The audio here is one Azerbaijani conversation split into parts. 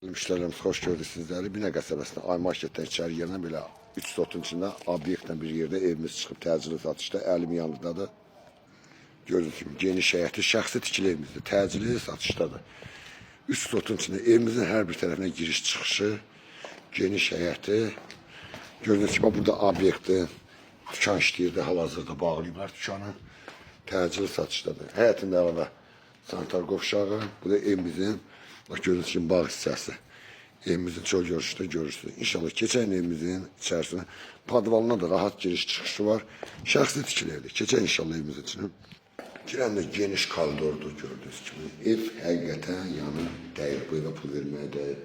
Müşterilerimiz hoş gördük sizleri. Bine qəsəbəsində ay marketdən içəri gələn belə 3 sotun içində obyektlə bir yerdə evimiz çıxıb təcili satışda. Əlim yanındadır. Gördüyünüz kimi geniş həyətli şəxsi tikili evimizdir. Təcili satışdadır. 3 sotun içində evimizin hər bir tərəfinə giriş çıxışı, geniş həyəti. Gördüyünüz kimi burada obyektdir. Dükan işləyirdi, hal-hazırda bağlayıblar dükanı. Təcili satışdadır. Həyətində əlavə sanitar qovşağı. Bu da evimizin, bak gördüğünüz gibi bağ hissəsi. Evimizin çok görüşdə görürsünüz. İnşallah keçən evimizin içərisində padvalına da rahat giriş çıxışı var. Şəxsi tikili evdir. Keçən inşallah evimizin içine. Girəndə geniş koridordur gördüğünüz gibi. Ev həqiqətən yanı dəyir. Bu evə pul verməyə dəyir.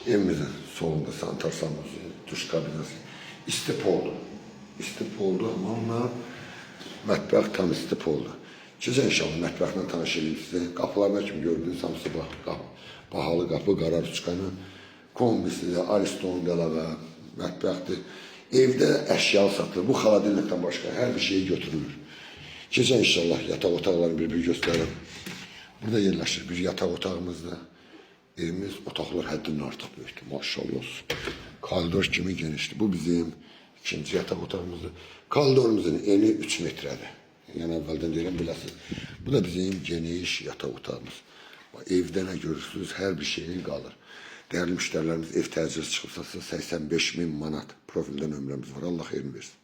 Evimizin solunda sanitar sanusi, duş kabinası. İstip oldu. İstip oldu ama mətbəx tam istip oldu. Keçən inşallah mətbəxlə tanış edeyim size. Qapılarına kimi gördüğünüz hamısı bahalı qapı, qara rüçkanı, kombisi, Ariston qəlavə, mətbəxdir. Evdə əşya satılır. Bu xaladelnikdən başqa hər bir şey götürülür. Keçən inşallah yataq otaqlarını bir göstərim. Burada yerləşir bir yataq otağımızda. Evimiz otaqlar həddindən artıq böyükdür. Maşallah olsun. Koridor kimi genişdir. Bu bizim ikinci yataq otağımızdır. Koridorumuzun eni 3 metrədir. Yəni əvvəldən deyirəm, biləsiniz. Bu da bizim geniş yataq otağımız. Evdə nə görürsünüz, hər bir şey qalır. Dəyərli müştərilərimiz ev təcili çıxıbsa 85.000 manat profildə nömrəmiz var. Allah xeyrini versin.